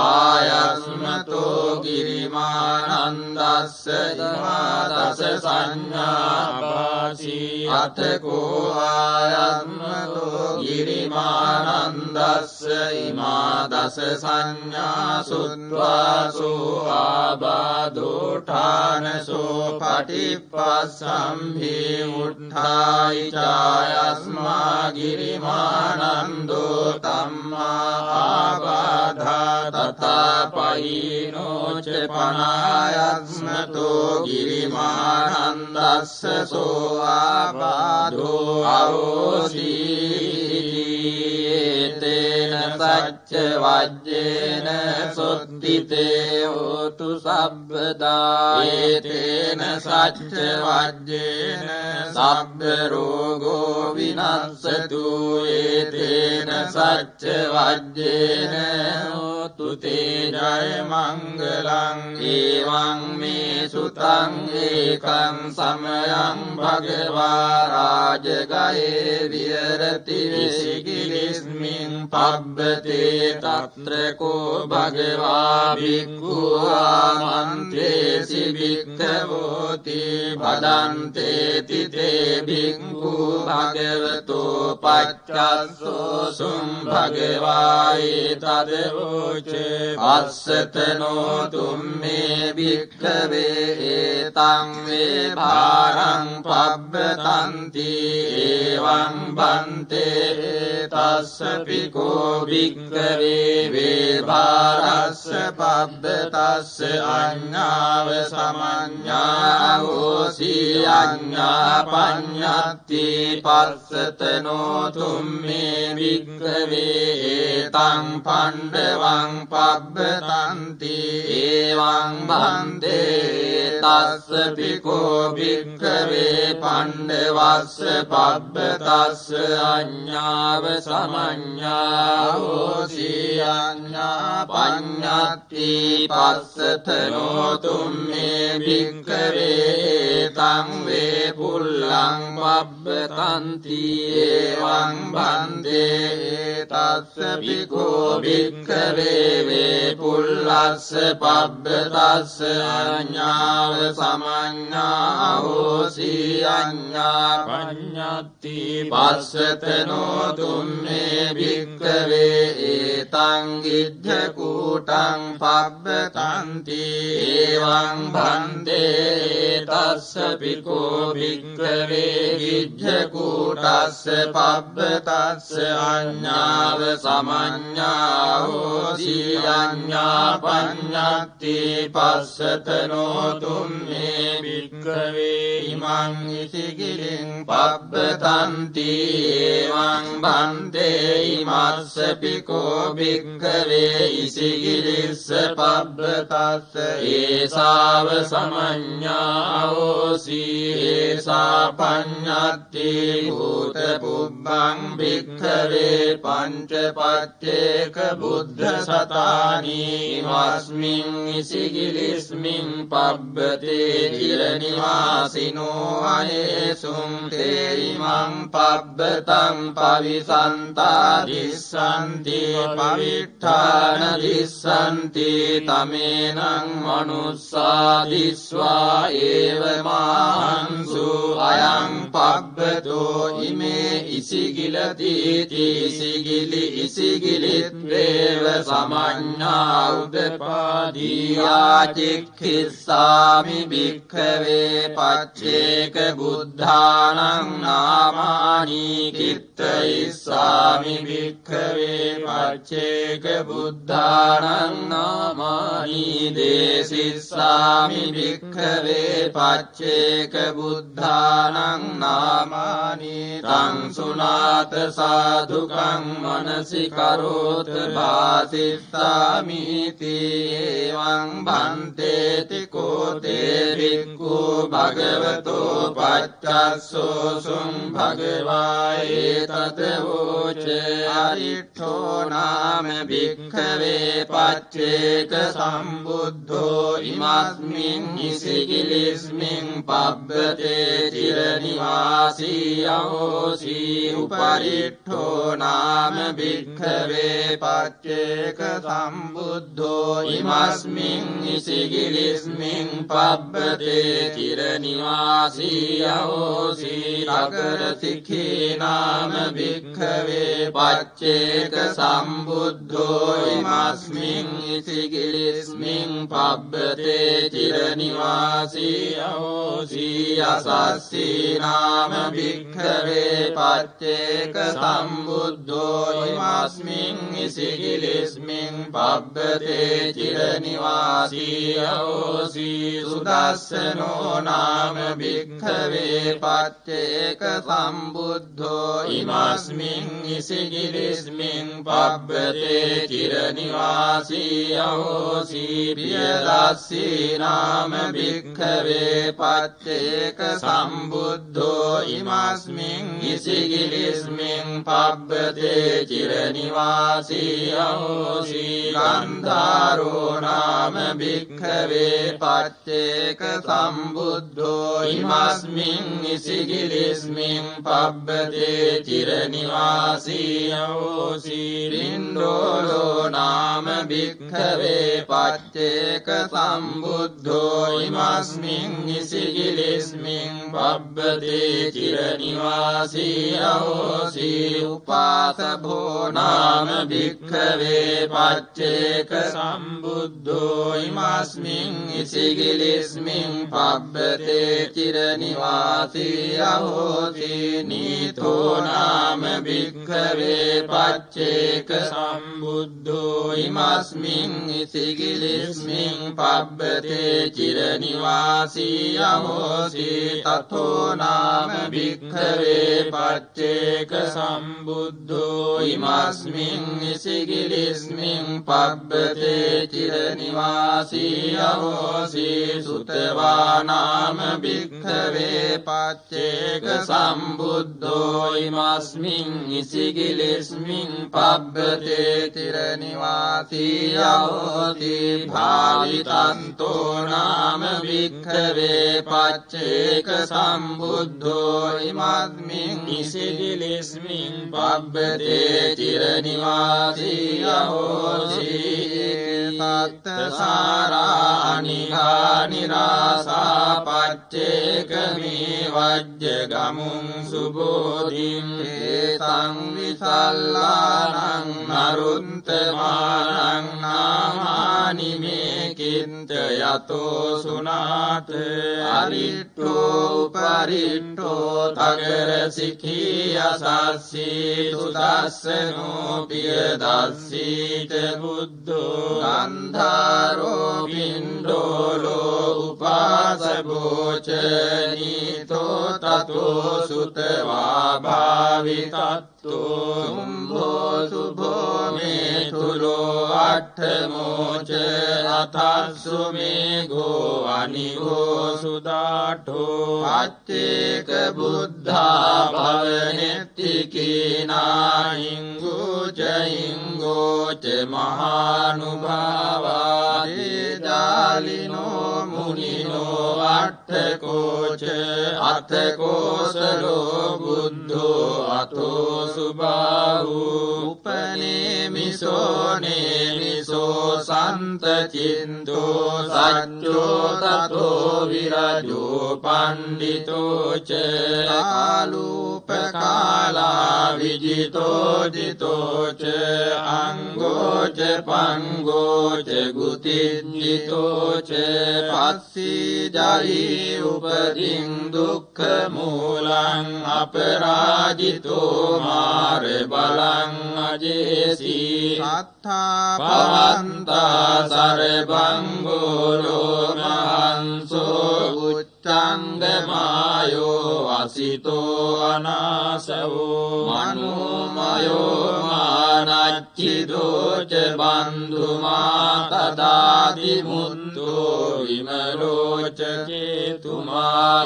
ආයස්මතෝ ගිරිමානන්දස්ස ඉමාදස සංඥාපාසී අතකෝ ආයස්මතෝ ගිරිමානන්දස්ස ඉමාදස සංඥා සුත්වාසෝ ආබාධෝඨානසෝ පටිප්පස්සම්භි උට්ඨායි චායස්මා ගිරිමානන්දෝ තම්මා ආබාධා තථාපයිනෝ ච පනායස්මතෝ ගිරිමානන්දස්ස සෝ ආබාධෝ අවසීති තේන සච්ච වජ්ජේන සොත්තිතේ හෝතු සබ්බදා ඒතේන සච්ච වජ්ජේන සබ්බ රෝගෝ විනස්සතු ඒතේන සච්ච වජ්ජේන හෝතු තේ ජය මංගලං ඒවං මේ සුතං ඒකං සමයං භගවා රාජගයේ විහෙරති විසිකිලිස්මින් පබ්බතේ තත්‍ර කෝ භගවා භික්ඛු ආමන්ත්‍රේසි භික්ඛවෝති භදන්තේති තේ භික්ඛු භගවතෝ පච්චස්සෝ සුම් භගවායි තදවෝචේ අස්සතනෝ තුම්මේ භික්ඛවේ ඒතං වේ භාරං පබ්බතන්ති එවං බන්තේ තස්ස පිකෝ භික්ඛවේ වේ භාරස්ස පබ්බතස්ස අඤ්ඤාව සමඤ්ඤා හෝසි අඤ්ඤා පඤ්ඤත්ති පස්සතනෝ තුම්මේ භික්ඛවේ ඒතං පණ්ඩවං පබ්බතන්ති එවං බන්තේ තස්ස පිකෝ භික්ඛවේ පණ්ඩවස්ස පබ්බතස්ස අඤ්ඤාව සමඤ්ඤා හෝසි අඤ්ඤා පඤ්ඤත්ති පස්සතනෝ තුම්මේ භික්ඛවේ තං වේ පුල්ලං පබ්බතන්ති එවං බන්තේ තස්ස පිකෝ භික්ඛවේ වේ පුල්ලස්ස පබ්බතස්ස අඤ්ඤාව සමඤ්ඤා හෝසි අඤ්ඤා පඤ්ඤත්ති පස්සතනෝ තුම්මේ භික්ඛවේ ඒතං ඉද්ධ කූටං පබ්බතන්ති එවං භන්තේ තස්ස පිකෝ භික්ඛවේ ඉද්ධ කූටස්ස පබ්බතස්ස අඤ්ඤාව සමඤ්ඤා හෝසි අඤ්ඤා පඤ්ඤත්ති පස්සතනෝ තුම්මේ භික්ඛවේ ඉමං ඉසිකිලින් පබ්බතන්ති එවං භන්තේ ඉමස්ස පිකෝ භික්ඛවේ ඉසිකිලිස්ස පබ්බතස්ස ඒසාව සමඤ්ඤා හෝසි ඒසා පඤ්ඤත්ති භූත පුබ්බං භික්ඛවේ පංචපච්චේක බුද්ධ සතානි ඉමස්මින් ඉසිකිලිස්මින් පබ්බතේ චිරනිවාසිනෝ අයේසුම් තේ ඉමං පබ්බතං පවිසන්තා දිස්සන්ති පවිට්ඨාන දිස්සන්ති තමේනං මනුස්සා දිස්වා ඒව මාංසු අයං පබ්බතෝ ඉමේ ඉසිගිලති ඉසිගිලි ඉසිගිලිත්වේව සමඤ්ඤා උදපාදී ආචික්ඛිස්සාමි භික්ඛවේ පච්චේක බුද්ධානං නාමානි කිත්තයිස්සාමි භික්ඛවේ පච්චේක බුද්ධානං නාමානි දේසිස්සාමි භික්ඛවේ පච්චේක බුද්ධානං නාමානි තං සුනාත සාධුකං මනසි කරෝත භාසි කරිස්සාමිති එවං භන්තේති කෝතේ භික්ඛු භගවතෝ පච්චස්සෝසුං භගවා ඒතත වෝච අරිට්ඨෝ නාම භික්ඛවේ පච්චේක සම්බුද්ධෝ ඉමස්මින් ඉසිගිලිස්මින් පබ්බතේ චිරනිවාසී අහෝසී උපරිට්ඨෝ නාම භික්ඛවේ පච්චේක සම්බුද්ධෝ ඉමස්මින් ඉසිගිලිස්මින් පබ්බතේ චිරනිවාසී අහෝසී රගරසිඛී නාම භික්ඛවේ පච්චේක සම්බුද්ධෝ ඉමස්මින් ඉසිගිලිස්මින් පබ්බතේ චිරනිවාසී අහෝසී අසස්සී නාම භික්ඛවේ පච්චේක සම්බුද්ධෝ ඉමස්මින් ඉසිගිලිස්මින් පබ්බතේ චිරනිවාසී අහෝසී සුදස්සනෝ නාම භික්ඛවේ පච්චේක සම්බුද්ධෝ ඉමස්මින් ඉසිගිලිස්මින් පබ්බතේ චිරනිවාසී අහෝසී පියදස්සී නාම භික්ඛවේ පච්චේක සම්බුද්ධෝ ඉමස්මින් ඉසිගිලිස්මින් පබ්බතේ චිරනිවාසී අහෝසී ගන්ධාරෝ නාම භික්ඛවේ පච්චේක සම්බුද්ධෝ ඉමස්මින් ඉසිගිලිස්මින් පබ්බතේ චිරනිවාසී අහෝසී පින්ඩෝලෝ නාම භික්ඛවේ පච්චේක සම්බුද්ධෝ ඉමස්මින් ඉසිගිලිස්මින් පබ්බතේ චිරනිවාසී අහෝසී උපාසභෝ නාම භික්ඛවේ පච්චේක සම්බුද්ධෝ ඉමස්මින් ඉසිගිලිස්මින් පබ්බතේ චිරනිවාසී අහෝසී නීතෝ නාම භික්ඛවේ පච්චේක සම්බුද්ධෝ ඉමස්මින් ඉසිගිලිස්මින් පබ්බතේ චිරනිවාසී අහෝසී තතෝ නාම භික්ඛවේ පච්චේක සම්බුද්ධෝ ඉමස්මින් ඉසිගිලිස්මින් පබ්බතේ චිරනිවාසී අහෝසී සුතවා නාම භික්ඛවේ පච්චේක සම්බුද්ධෝ ඉමස්මින් ඉසිගිලිස්මින් පබ්බතේ චිරනිවාසී අහෝසී භාවිතන්තෝ නාම භික්ඛවේ පච්චේක සම්බුද්ධෝ ඉමස්මින් ඉසිගිලිස්මින් පබ්බතේ චිරනිවාසී අහෝසී සත්තසාරා අනිඝා නිරාසා පච්චේක මේ වජ්ජ ගමුං සුබෝධින් තේතං විසල්ලානං නරුත්තමානං නාමානි මේ කින්ත යතෝ සුනාත අරිට්ඨෝ උපරිට්ඨෝ තගරසිඛී අසස්සී සුදස්සනෝ පියදස්සී ච බුද්ධෝ ගන්ධාරෝ පින්ඩෝලෝ උපාසභෝ ච නීතෝ තතෝ සුතවා භාවිතත්තෝ සුම්භෝ සුභෝ මේතුලෝ අට්ඨමෝ ච අතස්සු මේඝෝ අනිඝෝ සුදාඨෝ පච්චේක බුද්ධා භවනෙත්තිකීනා හිංගෝ ච මහානුභාවා දේජාලිනෝ මුනිනෝ අට්ඨකෝ ච අතකෝසලෝ බුද්ධෝ අතෝ සුබාහු උපනේමිසෝ නේමිසෝ සන්තචින්තෝ සච්චෝ තතෝ විරජෝ පණ්ඩිතෝ ච කාලූපකාලා විජිතෝ ජිතෝ ච අංගෝ ච පංගෝ ච ගුතිජ්ජිතෝ ච පස්සී ජයි උපදින් දුක්ඛ මූලං අපරාජිතෝ මාර බලං අජේසී සත්තා පවන්තා සරබං ගෝලෝ මහන්සෝ චංගමායෝ අසිතෝ අනාසවෝ මනෝමයෝ මානච්චිදෝ ච බන්ධුමා තදාදි මුත්තෝ විමලෝ ච චේතුමා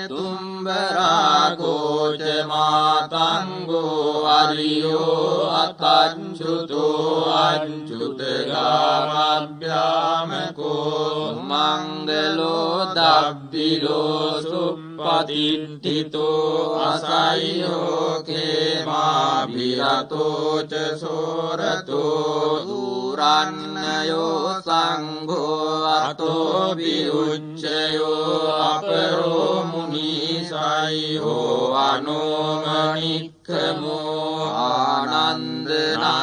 තුම්බරාගෝ ච මාතංගෝ අරියෝ අතංචුතෝ අංචුතගාමභ්‍යාමකෝ මංගලෝ දබ්බිලෝ සුප්පතිට්ඨිතෝ අසය්යෝ කේමාභිරතෝ ච සෝරතෝ දුරන්නයෝ සංඝෝ අතෝ විඋච්චයෝ අපරෝ මුනිසයෝ අනෝමනික්ඛමෝ ආනන්ද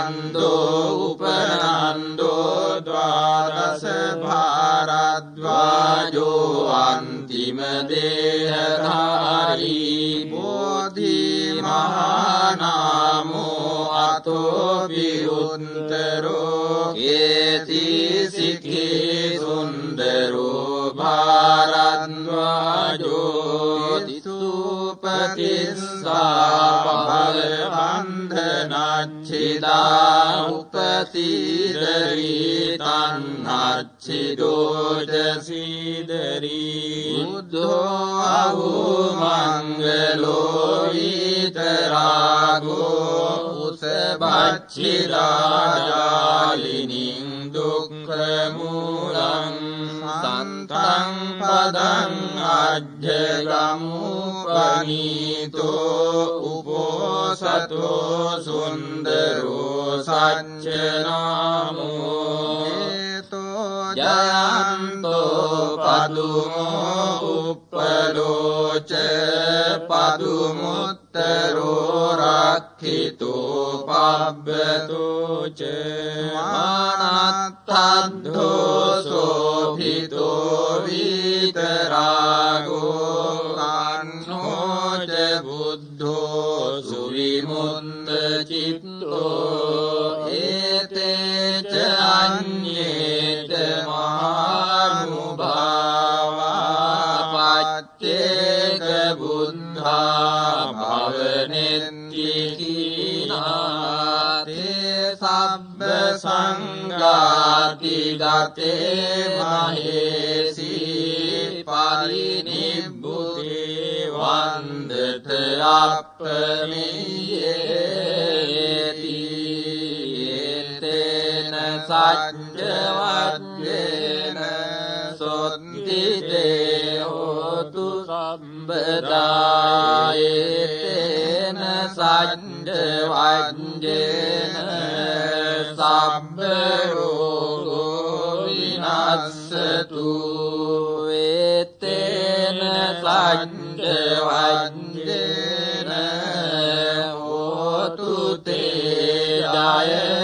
නන්දෝ උපනන්දෝ ද්වාදස භාරද්වාජෝ අන්තිම දේහධාරී බෝධි මහානාමෝ අතෝ විඋත්තරෝ කේති සිඛී සුන්දරෝ භාරද්වාජෝ තිසුපතිස්සා භවබන්ධනච්ඡිදා උපතිදරී තන්නච්ඡිදෝ ජසීදරී බුද්ධෝ අහෝ මංගලෝ විතරාගෝ උසබච්චිරාජාලිනින් දුක්ඛමූලං සන්තං පදං අජ්ජගමුපනීතෝ උපෝසතෝ සුන්දරෝ සච්චනාමෝ ජයන්තෝ පදුමෝ උප්පලෝච පදුමුත්තරෝ රක්ඛිතෝ පබ්බතෝ ච මානත්තද්ධෝ සෝභිතෝ විතරාගෝ කන්නෝ ච බුද්ධෝ සුවිමුත්ත චිත්තෝ ඒතේ ච අඤ්ඤේ ච මහානුභාවා පච්චේක බුද්ධා භවනෙත්තිකීනා තේ සබ්බ සංඝාති ගතේ මහේසී පරිනිබ්බුතේ වන්දත අප්පමියේති ඒතේන සච්චවද්දේන සොත්ති දේහෝතු සම්බදා ඒතේන සච්චවද්දේන සබ්බ රෝගෝ විනස්සතු ඒතේන සච්චවද්දේන හෝතු තේ ජය